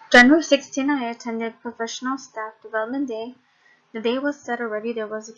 January 16, I attended Professional Staff Development Day. The day was set already. There was a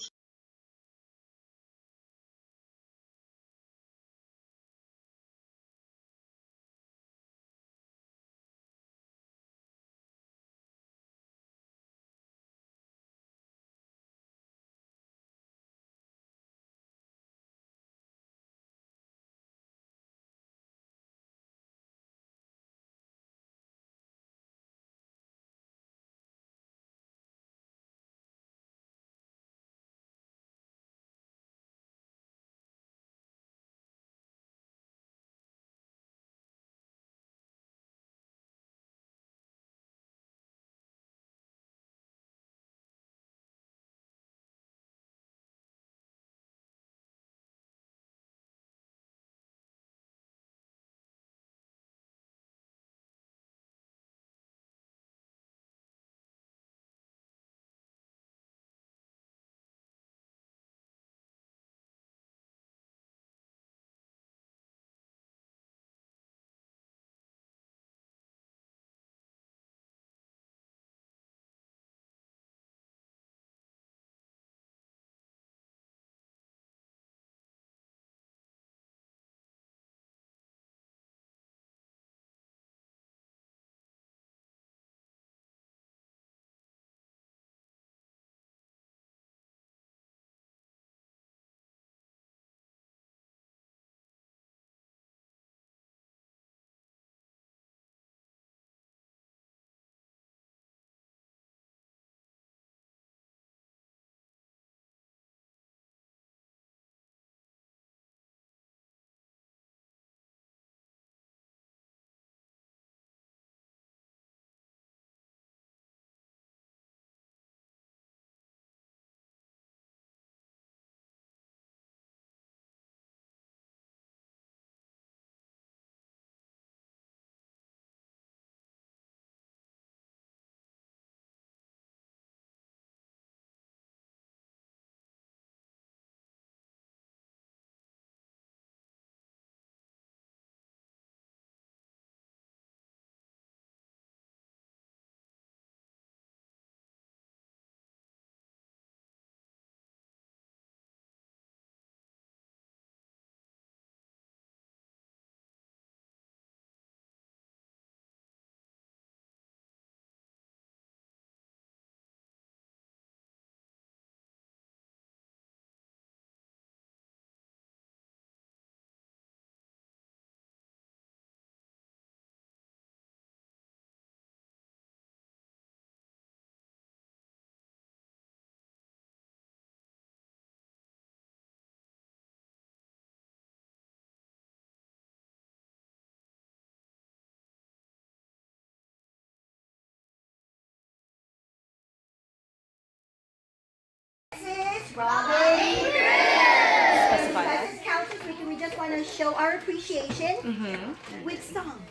Robin. Specify that. As couches, we just want to show our appreciation with song.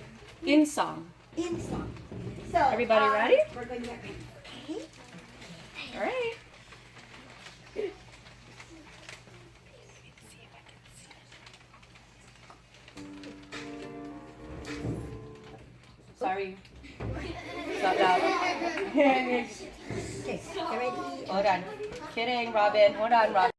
In song. In song. So Everybody ready? We're going to get ready. Okay. All right. Sorry. Stop loud. Okay. Get ready. Hold on. Kidding, Robin. Hold on, Robin.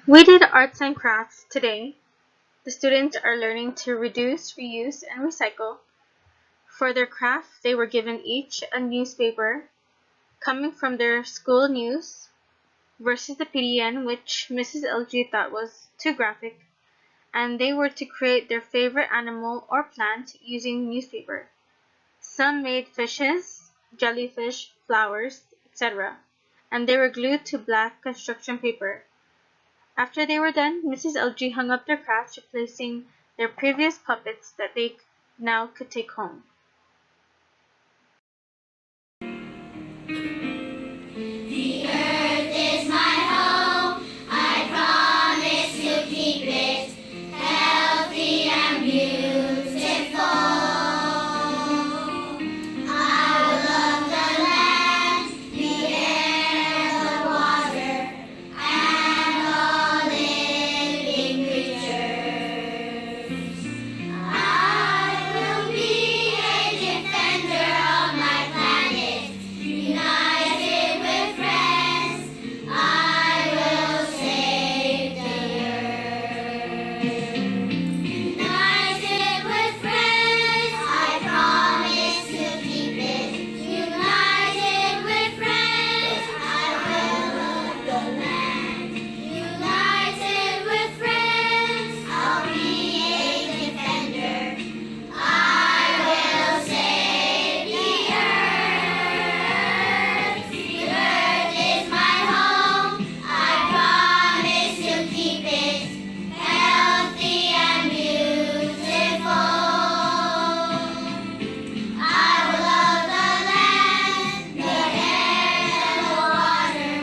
We did arts and crafts today. The students are learning to reduce, reuse, and recycle. For their craft, they were given each a newspaper coming from their school news versus the PDN, which Mrs. LG thought was too graphic, and they were to create their favorite animal or plant using newspaper. Some made fishes, jellyfish, flowers, etc., and they were glued to black construction paper. After they were done, Mrs. LG hung up their crafts, replacing their previous puppets that they now could take home. The earth is my home. I promise to keep it healthy and beautiful. I will love the land, the air, the water, and all living creatures. I will be a defender of my planet. United with friends, I will save the earth. United with friends, I promise to keep it. United with friends, I will love the land. United with friends, I'll be a defender. I will save the earth. The earth is my home. I promise to keep it healthy and beautiful. I will love the land, the air, the water,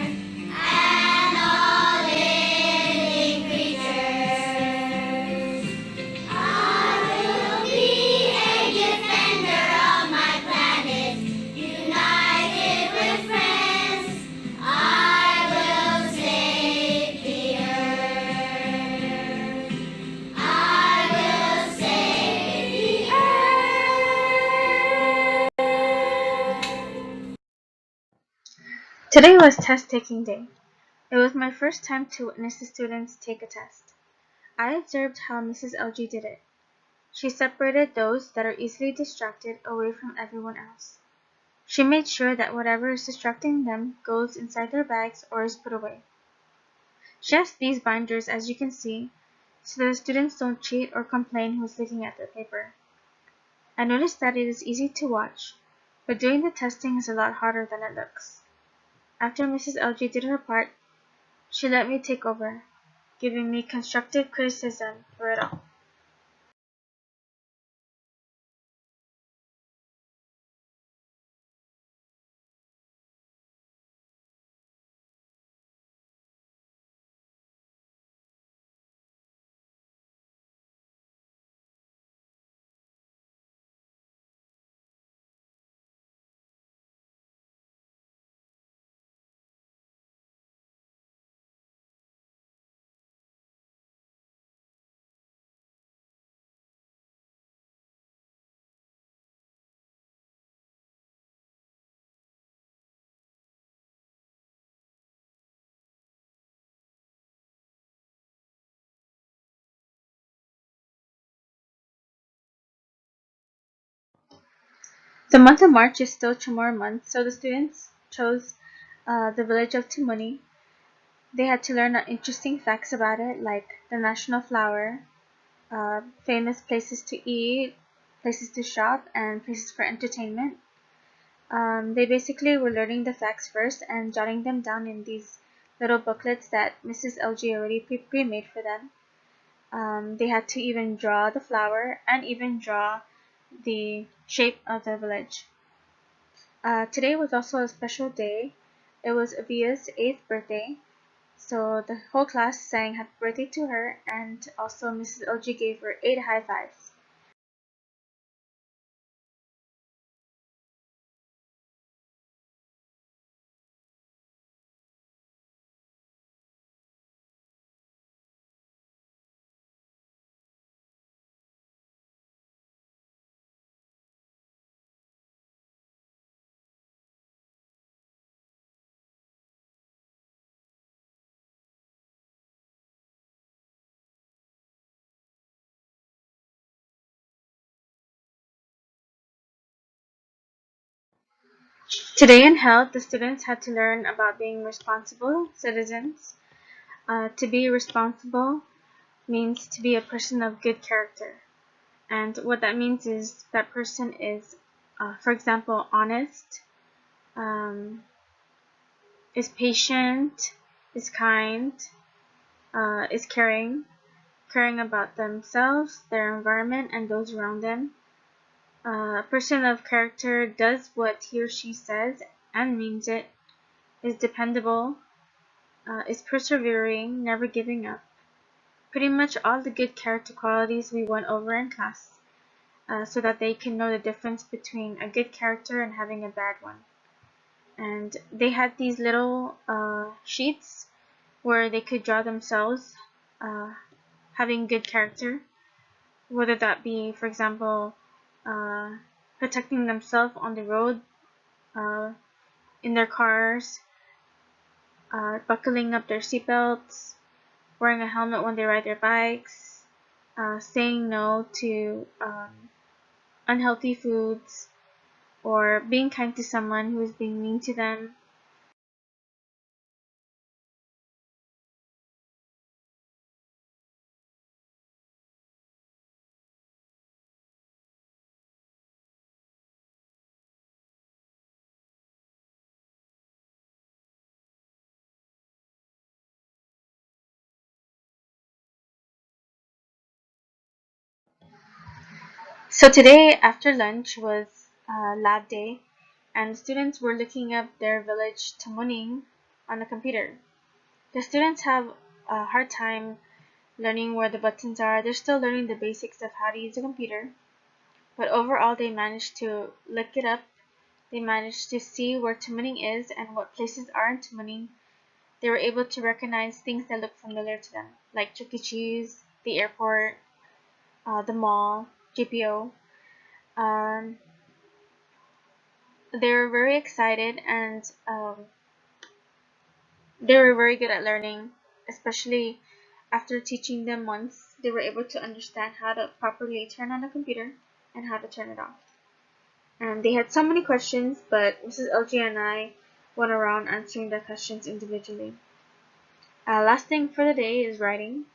and all living creatures. I will be a defender of my planet. United with friends, I will save the earth. I will save the earth. Today was test taking day. It was my first time to witness the students take a test. I observed how Mrs. LG did it. She separated those that are easily distracted away from everyone else. She made sure that whatever is distracting them goes inside their bags or is put away. She has these binders, as you can see, so the students don't cheat or complain who's looking at their paper. I noticed that it is easy to watch, but doing the testing is a lot harder than it looks. After Mrs. LG did her part, she let me take over, giving me constructive criticism for it all. The month of March is still Chamorro month, so the students chose the village of Tumuni. They had to learn interesting facts about it, like the national flower, famous places to eat, places to shop, and places for entertainment. They basically were learning the facts first and jotting them down in these little booklets that Mrs. LG already pre-made for them. They had to even draw the flower and even draw the shape of the village. Today was also a special day. It was Avia's 8th birthday, so the whole class sang happy birthday to her, and also Mrs. LG gave her 8 high fives. Today in health, the students had to learn about being responsible citizens. To be responsible means to be a person of good character. And what that means is that person is, for example, honest, um, is patient, is kind, is caring about themselves, their environment, and those around them. A person of character does what he or she says and means it, is dependable, is persevering, never giving up. Pretty much all the good character qualities we went over in class, so that they can know the difference between a good character and having a bad one. And they had these little sheets where they could draw themselves having good character, whether that be, for example, uh, protecting themselves on the road, uh, in their cars, buckling up their seatbelts, wearing a helmet when they ride their bikes, saying no to unhealthy foods, or being kind to someone who is being mean to them. So today, after lunch, was lab day, and the students were looking up their village Tamuning on a computer. The students have a hard time learning where the buttons are. They're still learning the basics of how to use a computer, but overall they managed to look it up. They managed to see where Tamuning is and what places are in Tamuning. They were able to recognize things that look familiar to them, like Chuck E. Cheese, the airport, the mall, GPO. Um, they were very excited, and they were very good at learning, especially after teaching them once. They were able to understand how to properly turn on a computer and how to turn it off. And they had so many questions, but Mrs. LG and I went around answering the questions individually. Last thing for the day is writing.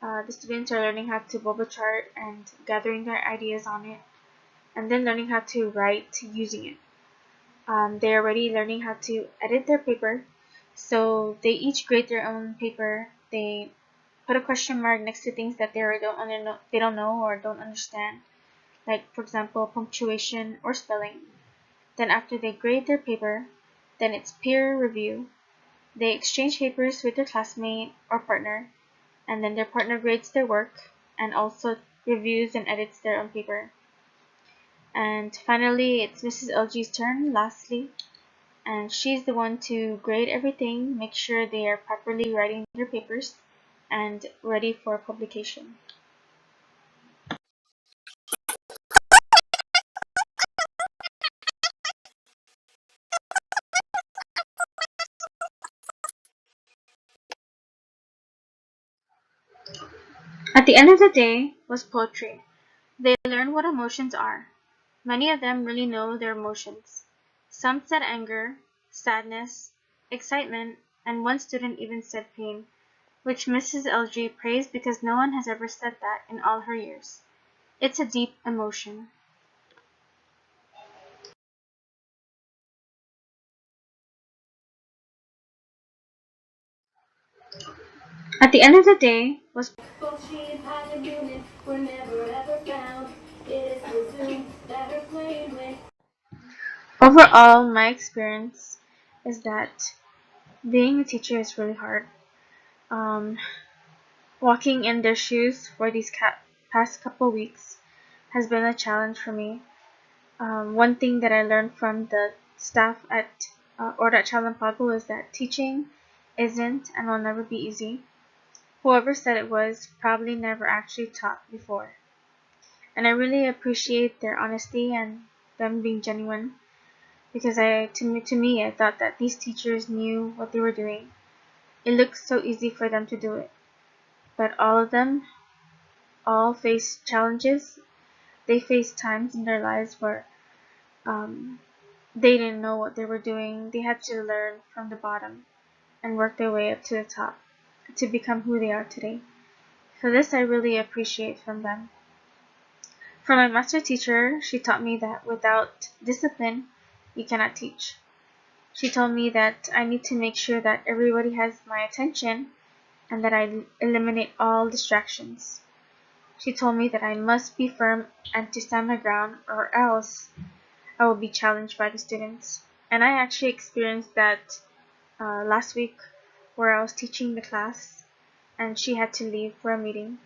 The students are learning how to bubble chart and gathering their ideas on it, and then learning how to write using it. They're already learning how to edit their paper, so they each grade their own paper. They put a question mark next to things that they don't know or don't understand, like for example punctuation or spelling. Then after they grade their paper, then it's peer review. They exchange papers with their classmate or partner, and then their partner grades their work and also reviews and edits their own paper. And finally, it's Mrs. LG's turn, lastly, and she's the one to grade everything, make sure they are properly writing their papers, and ready for publication. At the end of the day was poetry. They learned what emotions are. Many of them really know their emotions. Some said anger, sadness, excitement, and one student even said pain, which Mrs. LG praised because no one has ever said that in all her years. It's a deep emotion. At the end of the day was Both she and Pilot Newman were never ever found. It is presumed that her plane went. overall my experience is that being a teacher is really hard. Um, Walking in their shoes for these past couple weeks has been a challenge for me. One thing that I learned from the staff at Orda Chalampago is that teaching isn't and will never be easy. Whoever said it was probably never actually taught before. And I really appreciate their honesty and them being genuine, because to me I thought that these teachers knew what they were doing. It looked so easy for them to do it, but all of them all face challenges. They face times in their lives where um, They didn't know what they were doing. They had to learn from the bottom and work their way up to the top to become who they are today. So this I really appreciate from them. From my master teacher, she taught me that without discipline, you cannot teach. She told me that I need to make sure that everybody has my attention and that I eliminate all distractions. She told me that I must be firm and to stand my ground, or else I will be challenged by the students. And I actually experienced that last week, where I was teaching the class and she had to leave for a meeting.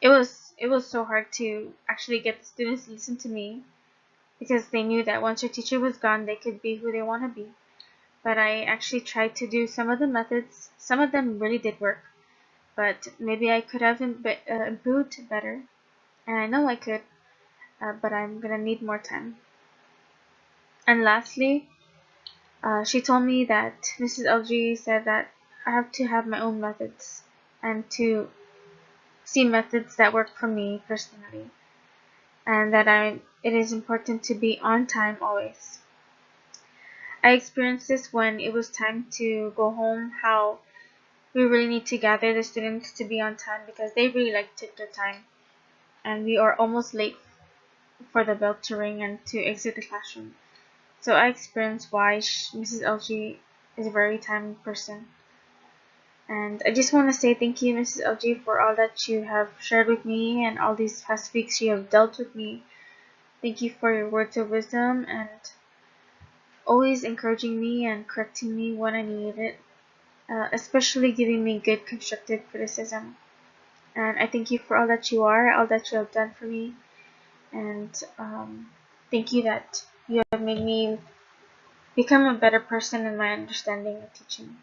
It was so hard to actually get the students to listen to me because they knew that once their teacher was gone, they could be who they want to be. But I actually tried to do some of the methods. Some of them really did work, but maybe I could have improved better. And I know I could, but I'm gonna need more time. And lastly, she told me that Mrs. LG said that I have to have my own methods and to see methods that work for me personally, and that it is important to be on time always. I experienced this when it was time to go home, how we really need to gather the students to be on time because they really like to take their time, and we are almost late for the bell to ring and to exit the classroom. So I experienced why Mrs. LG is a very timely person. And I just want to say thank you, Mrs. LG, for all that you have shared with me and all these past weeks you have dealt with me. Thank you for your words of wisdom and always encouraging me and correcting me when I needed it, especially giving me good constructive criticism. And I thank you for all that you are, all that you have done for me, and thank you that you have made me become a better person in my understanding of teaching.